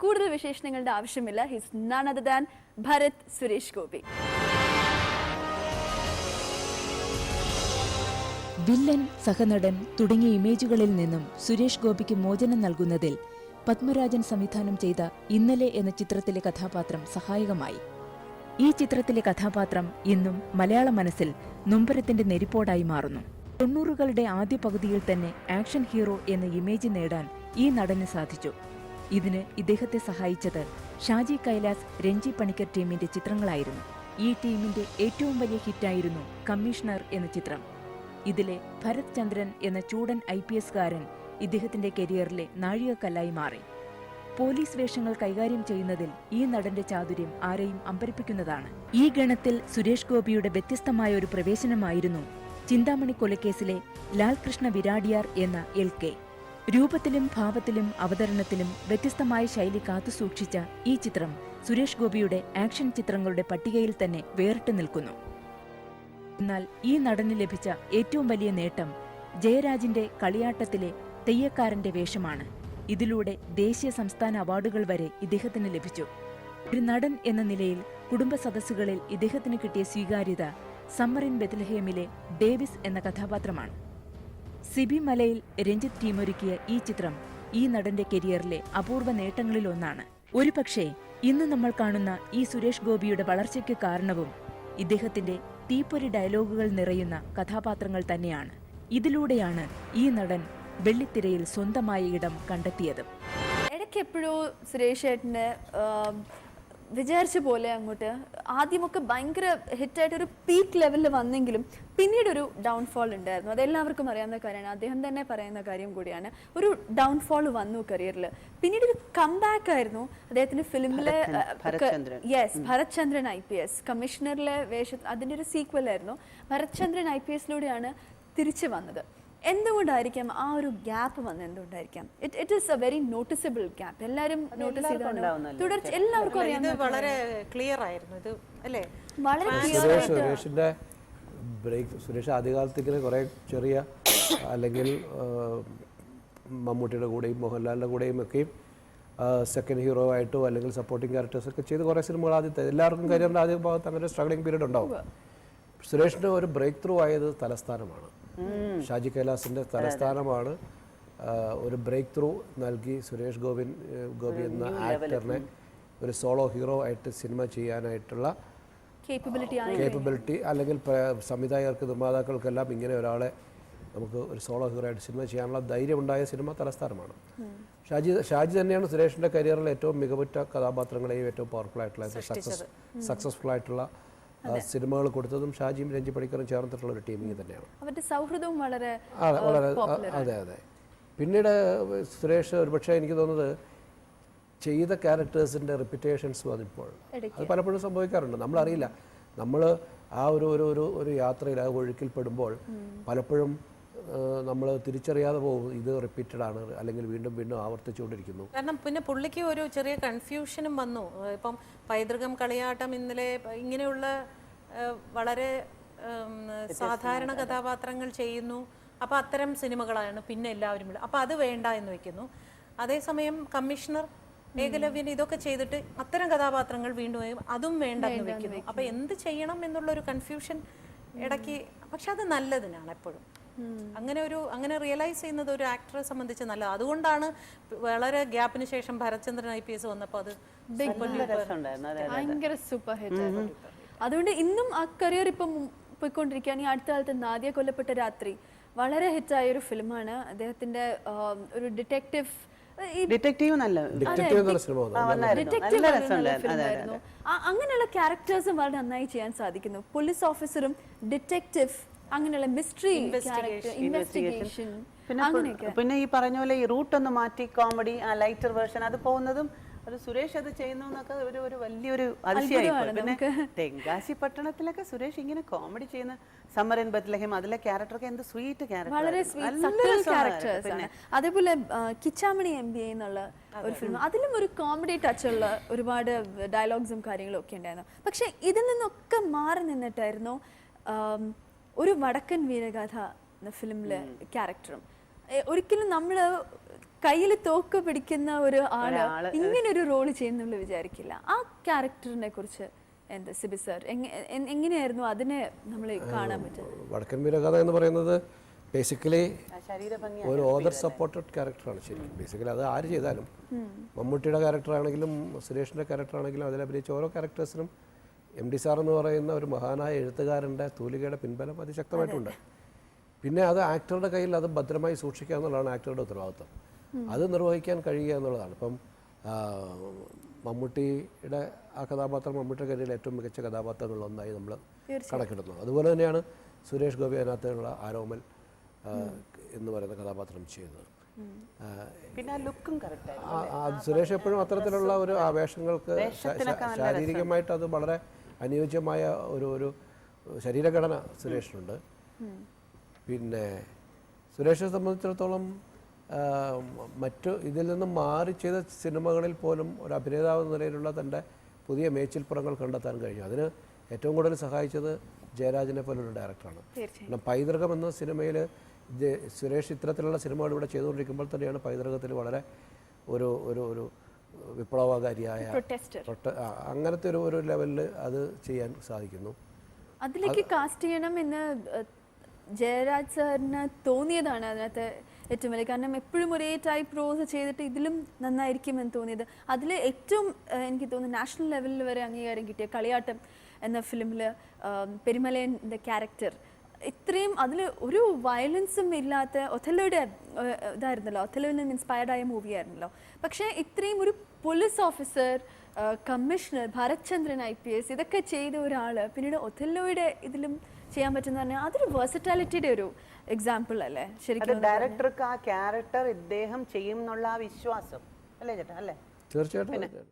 കൂടുതൽ വിശേഷങ്ങളുടെ ആവശ്യമില്ല. He's none other than Bharat Suresh Gopi. Villain, സഹനടൻ തുടങ്ങിയ ഇമേജുകളിൽ നിന്നും സുരേഷ് ഗോപിക്ക് മോചനം നൽകുന്നതിൽ പത്മരാജൻ സംവിധാനം ചെയ്ത ഇന്നലെ എന്ന ചിത്രത്തിലെ കഥാപാത്രം സഹായകമായി. ഈ ചിത്രത്തിലെ കഥാപാത്രം ഇന്നും മലയാള മനസ്സിൽ നൊമ്പരത്തിന്റെ നെരിപ്പോടായി മാറുന്നു. 90കളുടെ ആദ്യ പകുതിയിൽ തന്നെ ആക്ഷൻ ഹീറോ എന്ന ഇമേജ് നേടാൻ ഈ നടന് സാധിച്ചു. ഇതിന് ഇദ്ദേഹത്തെ സഹായിച്ചത് ഷാജി കൈലാസ്, രഞ്ജി പണിക്കർ ടീമിന്റെ ചിത്രങ്ങളായിരുന്നു. ഈ ടീമിന്റെ ഏറ്റവും വലിയ ഹിറ്റായിരുന്നു കമ്മീഷണർ എന്ന ചിത്രം. ഇതിലെ ഭരത് ചന്ദ്രൻ എന്ന ചൂടൻ IPS കാരൻ ഇദ്ദേഹത്തിന്റെ കരിയറിലെ നാഴികക്കല്ലായി മാറി. പോലീസ് വേഷങ്ങൾ കൈകാര്യം ചെയ്യുന്നതിൽ ഈ നടന്റെ ചാതുര്യം ആരെയും അമ്പരപ്പിക്കുന്നതാണ്. ഈ ഗണത്തിൽ സുരേഷ് ഗോപിയുടെ വ്യത്യസ്തമായ ഒരു പ്രവേശനമായിരുന്നു ചിന്താമണി കൊലക്കേസിലെ ലാൽകൃഷ്ണ വിരാടിയാർ എന്ന LK. രൂപത്തിലും ഭാവത്തിലും അവതരണത്തിലും വ്യത്യസ്തമായ ശൈലി കാത്തുസൂക്ഷിച്ച ഈ ചിത്രം സുരേഷ് ഗോപിയുടെ ആക്ഷൻ ചിത്രങ്ങളുടെ പട്ടികയിൽ തന്നെ വേറിട്ട് നിൽക്കുന്നു. എന്നാൽ ഈ നടന് ലഭിച്ച ഏറ്റവും വലിയ നേട്ടം ജയരാജിന്റെ കളിയാട്ടത്തിലെ തെയ്യക്കാരന്റെ വേഷമാണ്. ഇതിലൂടെ ദേശീയ സംസ്ഥാന അവാർഡുകൾ വരെ ഇദ്ദേഹത്തിന് ലഭിച്ചു. ഒരു നടൻ എന്ന നിലയിൽ കുടുംബ സദസ്സുകളിൽ ഇദ്ദേഹത്തിന് കിട്ടിയ സ്വീകാര്യത സമ്മർ ഇൻ ബെത്ലഹേമിലെ ഡേവിസ് എന്ന കഥാപാത്രമാണ്. സിബി മലയിൽ രഞ്ജിത്ത് ടീമൊരുക്കിയ ഈ ചിത്രം ഈ നടന്റെ കരിയറിലെ അപൂർവ നേട്ടങ്ങളിലൊന്നാണ്. ഒരുപക്ഷേ ഇന്ന് നമ്മൾ കാണുന്ന ഈ സുരേഷ് ഗോപിയുടെ വളർച്ചയ്ക്ക് കാരണവും ഇദ്ദേഹത്തിന്റെ തീപ്പൊരി ഡയലോഗുകൾ നിറയുന്ന കഥാപാത്രങ്ങൾ തന്നെയാണ്. ഇതിലൂടെയാണ് ഈ നടൻ വെള്ളിത്തിരയിൽ സ്വന്തമായ ഇടം കണ്ടെത്തിയത്. ഇടയ്ക്ക് എപ്പോഴോ സുരേഷ് ഏട്ടന് വിചാരിച്ച പോലെ അങ്ങോട്ട് ആദ്യമൊക്കെ ഭയങ്കര ഹിറ്റായിട്ട് ഒരു പീക്ക് ലെവലിൽ വന്നെങ്കിലും പിന്നീടൊരു ഡൗൺഫോൾ ഉണ്ടായിരുന്നു. അതെല്ലാവർക്കും അറിയാവുന്ന കാര്യമാണ്. അദ്ദേഹം തന്നെ പറയുന്ന കാര്യം കൂടിയാണ്. ഒരു ഡൗൺഫോൾ വന്നു കരിയറിൽ. പിന്നീട് ഒരു കംബാക്ക് ആയിരുന്നു അദ്ദേഹത്തിന് ഫിലിമിലെ ഭരത് ചന്ദ്രൻ IPS കമ്മീഷണറിലെ അതിൻ്റെ ഒരു സീക്വൽ ആയിരുന്നു. ഭരത് ചന്ദ്രൻ IPSലൂടെയാണ് തിരിച്ചു വന്നത്. എന്തുകൊണ്ടായിരിക്കാം ആ ഒരു ഗ്യാപ്പ് വന്നത്? എന്തുകൊണ്ടായിരിക്കാം? It is a very noticeable gap. എല്ലാവരും നോട്ടീസ് ചെയ്താണ്. തുടർച്ച എല്ലാവർക്കും അറിയാം. വളരെ ക്ലിയർ ആയിരുന്നു ഇത്, അല്ലേ? വളരെ സുരേഷിന്റെ ബ്രേക്ക്. സുരേഷ് ആദ്യകാലത്തേക്ക് കുറെ ചെറിയ അല്ലെങ്കിൽ മമ്മൂട്ടിയുടെ കൂടെയും മോഹൻലാലിന്റെ കൂടെയും ഒക്കെയും സെക്കൻഡ് ഹീറോ ആയിട്ടോ അല്ലെങ്കിൽ സപ്പോർട്ടിംഗ് ക്യാരക്ടേഴ്സ് ഒക്കെ ചെയ്ത് കുറേ സിനിമകൾ ആദ്യത്തെ എല്ലാവർക്കും കരിയറിന്റെ ആദ്യ ഭാഗത്ത് അങ്ങനെ സ്ട്രഗ്ലിംഗ് പീരീഡ് ഉണ്ടാവും. സുരേഷിന്റെ ഒരു ബ്രേക്ക് ത്രൂ ആയത് തലസ്ഥാനമാണ്. ഷാജി കൈലാസിന്റെ തലസ്ഥാനമാണ് ഒരു ബ്രേക്ക് ത്രൂ നൽകി സുരേഷ് ഗോപി എന്ന ആക്ടറിനെ ഒരു സോളോ ഹീറോ ആയിട്ട് സിനിമ ചെയ്യാനായിട്ടുള്ള കേപ്പബിലിറ്റി അല്ലെങ്കിൽ സംവിധായകർക്ക്, നിർമ്മാതാക്കൾക്കെല്ലാം ഇങ്ങനെ ഒരാളെ നമുക്ക് ഒരു സോളോ ഹീറോ ആയിട്ട് സിനിമ ചെയ്യാനുള്ള ധൈര്യം ഉണ്ടായ സിനിമ തലസ്ഥാനമാണ്. ഷാജി തന്നെയാണ് സുരേഷിന്റെ കരിയറിലെ ഏറ്റവും മികവുറ്റ കഥാപാത്രങ്ങളെയും ഏറ്റവും പവർഫുൾ ആയിട്ടുള്ള സക്സസ്ഫുൾ ആയിട്ടുള്ള സിനിമകൾ കൊടുത്തതും ഷാജിയും രഞ്ജി പണിക്കറും ചേർന്നിട്ടുള്ള ഒരു ടീമിങ് തന്നെയാണ്. അവരുടെ സൗഹൃദവും വളരെ അതെ. പിന്നീട് സുരേഷ് ഒരുപക്ഷെ എനിക്ക് തോന്നുന്നത് ചെയ്ത ക്യാരക്ടേഴ്സിന്റെ റിപ്പിറ്റേഷൻസ് വന്നപ്പോൾ അത് പലപ്പോഴും സംഭവിക്കാറുണ്ട്. നമ്മളറിയില്ല. നമ്മൾ ആ ഒരു യാത്രയിൽ ആ ഒഴുക്കിൽപ്പെടുമ്പോൾ പലപ്പോഴും നമ്മൾ തിരിച്ചറിയാതെ പോകും ഇത് റിപ്പീറ്റഡ് ആണ് അല്ലെങ്കിൽ വീണ്ടും വീണ്ടും ആവർത്തിച്ചുകൊണ്ടിരിക്കുന്നു. കാരണം പിന്നെ പുള്ളിക്ക് ഒരു ചെറിയ കൺഫ്യൂഷനും വന്നു. ഇപ്പം പൈതൃകം, കളിയാട്ടം, ഇന്നലെ ഇങ്ങനെയുള്ള വളരെ സാധാരണ കഥാപാത്രങ്ങൾ ചെയ്യുന്നു. അപ്പം അത്തരം സിനിമകളാണ് പിന്നെ എല്ലാവരും അപ്പം അത് വേണ്ട എന്ന് വെക്കുന്നു. അതേസമയം കമ്മീഷണർ, ഏകലവ്യൻ ഇതൊക്കെ ചെയ്തിട്ട് അത്തരം കഥാപാത്രങ്ങൾ വീണ്ടും അതും വേണ്ട എന്ന് വെക്കുന്നു. അപ്പം എന്ത് ചെയ്യണം എന്നുള്ളൊരു കൺഫ്യൂഷൻ ഇടയ്ക്ക്. പക്ഷെ അത് നല്ലതിനാണ് എപ്പോഴും. അങ്ങനെ റിയലൈസ് ചെയ്യുന്നത് ഒരു ആക്ടറെ സംബന്ധിച്ച് നല്ലത്. അതുകൊണ്ടാണ് വളരെ ഗ്യാപ്പിന് ശേഷം ഭരത്ചന്ദ്രൻ IPS വന്നപ്പോൾ അത് ഭയങ്കര സൂപ്പർ ഹിറ്റ്. അതുകൊണ്ട് ഇന്നും ആ കരിയർ ഇപ്പം പോയിക്കൊണ്ടിരിക്കുകയാണ്. ഈ അടുത്ത കാലത്ത് നാദിയ കൊല്ലപ്പെട്ട രാത്രി വളരെ ഹിറ്റായ ഒരു ഫിലിമാണ്. അദ്ദേഹത്തിന്റെ ഒരു അങ്ങനെയുള്ള ക്യാരക്ടേഴ്സും വളരെ നന്നായി ചെയ്യാൻ സാധിക്കുന്നു. പോലീസ് ഓഫീസറും ഡിറ്റക്റ്റീവ്, അങ്ങനെയുള്ള മിസ്റ്ററി ഇൻവെസ്റ്റിഗേഷൻ. പിന്നെ ഈ പറഞ്ഞ പോലെ ഈ റൂട്ട് ഒന്ന് മാറ്റി കോമഡി, ആ ലൈറ്റർ വേർഷൻ അത് പോകുന്നതും അത് സുരേഷ് അത് ചെയ്യുന്നു എന്നൊക്കെ ഒരു വലിയൊരു അതിശയമായി. പിന്നെ തെങ്കാശി പട്ടണത്തിലൊക്കെ സുരേഷ് ഇങ്ങനെ കോമഡി ചെയ്യുന്ന സമ്മർ ഇൻ ബെത്ലഹേം അതിലെ ക്യാരക്ടറൊക്കെ എന്ത് സ്വീറ്റ് ക്യാരക്ടർ. അതേപോലെ കിച്ചാമണി MBA എന്നുള്ള ഒരു ഫിലിം, അതിലും ഒരു കോമഡി ടച്ച് ഉള്ള ഒരുപാട് ഡയലോഗ്സും കാര്യങ്ങളും ഒക്കെ ഉണ്ടായിരുന്നു. പക്ഷെ ഇതിൽ നിന്നൊക്കെ മാറി നിന്നിട്ടായിരുന്നു ഒരു വടക്കൻ വീരഗാഥ എന്ന ഫിലിമിലെ ക്യാരക്ടറും ഒരിക്കലും നമ്മള് കയ്യിൽ തോക്ക് പിടിക്കുന്ന ഒരു ആള് ഇങ്ങനെ ഒരു റോള് ചെയ്യുന്ന നമ്മൾ വിചാരിക്കില്ല. ആ ക്യാരക്ടറിനെ കുറിച്ച് എന്താ സിബി സർ എങ്ങനെയായിരുന്നു അതിനെ നമ്മൾ കാണാൻ പറ്റുന്നത്? വടക്കൻ വീരഗാഥ എന്ന് പറയുന്നത് ബേസിക്കലി ശരീരഭംഗി ഒരു ഓദർ സപ്പോർട്ടഡ് ക്യാരക്ടറാണ് ശരിക്കും. ബേസിക്കലി അത് ആര് ചെയ്താലും മമ്മൂട്ടിയുടെ ക്യാരക്ടറാണെങ്കിലും സുരേഷിൻ്റെ ക്യാരക്ടറാണെങ്കിലും അതിൽ അഭിനയിച്ച ഓരോ ക്യാരക്ടേഴ്സിനും MD സാർ എന്ന് പറയുന്ന ഒരു മഹാനായ എഴുത്തുകാരൻ്റെ തൂലികയുടെ പിൻബലം അതിശക്തമായിട്ടുണ്ട്. പിന്നെ അത് ആക്ടറുടെ കയ്യിൽ അത് ഭദ്രമായി സൂക്ഷിക്കുക എന്നുള്ളതാണ് ആക്ടറുടെ ഉത്തരവാദിത്വം. അത് നിർവഹിക്കാൻ കഴിയുക എന്നുള്ളതാണ്. ഇപ്പം മമ്മൂട്ടിയുടെ ആ കഥാപാത്രം മമ്മൂട്ടിയുടെ കരിയറിൽ ഏറ്റവും മികച്ച കഥാപാത്രങ്ങളിലൊന്നായി നമ്മൾ കണക്കിടുന്നു. അതുപോലെ തന്നെയാണ് സുരേഷ് ഗോപി അതിനകത്തുള്ള ആരോമൽ എന്ന് പറയുന്ന കഥാപാത്രം ചെയ്തത്. പിന്നെ ലുക്കും സുരേഷ് എപ്പോഴും അത്തരത്തിലുള്ള ഒരു ആവേശങ്ങൾക്ക് ശാരീരികമായിട്ട് അത് വളരെ അനുയോജ്യമായ ഒരു ശരീരഘടന സുരേഷിനുണ്ട്. പിന്നെ സുരേഷിനെ സംബന്ധിച്ചിടത്തോളം മറ്റു ഇതിൽ നിന്നും മാറി ചെയ്ത സിനിമകളിൽ പോലും ഒരു അഭിനേതാവ് എന്ന നിലയിലുള്ള തൻ്റെ പുതിയ മേച്ചിൽപ്പുറങ്ങൾ കണ്ടെത്താൻ കഴിഞ്ഞു. അതിന് ഏറ്റവും കൂടുതൽ സഹായിച്ചത് ജയരാജനെ പോലൊരു ഡയറക്ടറാണ്. കാരണം പൈതൃകം എന്ന സിനിമയിൽ സുരേഷ് ഇത്തരത്തിലുള്ള സിനിമകൾ ഇവിടെ ചെയ്തുകൊണ്ടിരിക്കുമ്പോൾ തന്നെയാണ് പൈതൃകത്തിൽ വളരെ ഒരു ഒരു ഒരു വിപ്ലവകാരിയായ അങ്ങനത്തെ ഒരു ലെവലിൽ അത് ചെയ്യാൻ സാധിക്കുന്നു. അതിലേക്ക് കാസ്റ്റ് ചെയ്യണം എന്ന് ജയരാജ് സാറിന് തോന്നിയതാണ് അതിനകത്ത് ഏറ്റവും വലിയ. കാരണം എപ്പോഴും ഒരേ ടൈപ്പ് റോൾസ് ചെയ്തിട്ട് ഇതിലും നന്നായിരിക്കും എന്ന് തോന്നിയത്. അതിൽ ഏറ്റവും എനിക്ക് തോന്നുന്നു നാഷണൽ ലെവലിൽ വരെ അംഗീകാരം കിട്ടിയ കളിയാട്ടം എന്ന ഫിലിമിൽ പെരുമലയുടെ ക്യാരക്ടർ ഇത്രയും അതിൽ ഒരു വയലൻസും ഇല്ലാത്ത ഒഥല്ലോയുടെ ഇതായിരുന്നല്ലോ, ഒഥല്ലോയിൽ നിന്ന് ഇൻസ്പയർഡ് ആയ മൂവി ആയിരുന്നല്ലോ. പക്ഷേ ഇത്രയും ഒരു police officer, commissioner, Bharathchandran IPS ഇതൊക്കെ ചെയ്ത ഒരാൾ പിന്നീട് ഒഥല്ലോയുടെ ഇതിലും ചെയ്യാൻ പറ്റുന്ന പറഞ്ഞാൽ അതൊരു വേഴ്സറ്റാലിറ്റിയുടെ ഒരു എക്സാമ്പിൾ അല്ലേ ശരിക്കും? ഡയറക്ടർക്ക് ആ ക്യാരക്ടർ ഇദ്ദേഹം ചെയ്യും എന്നുള്ള ആ വിശ്വാസം അല്ലേ ചേട്ടാ? അല്ലേ? തീർച്ചയായിട്ടും.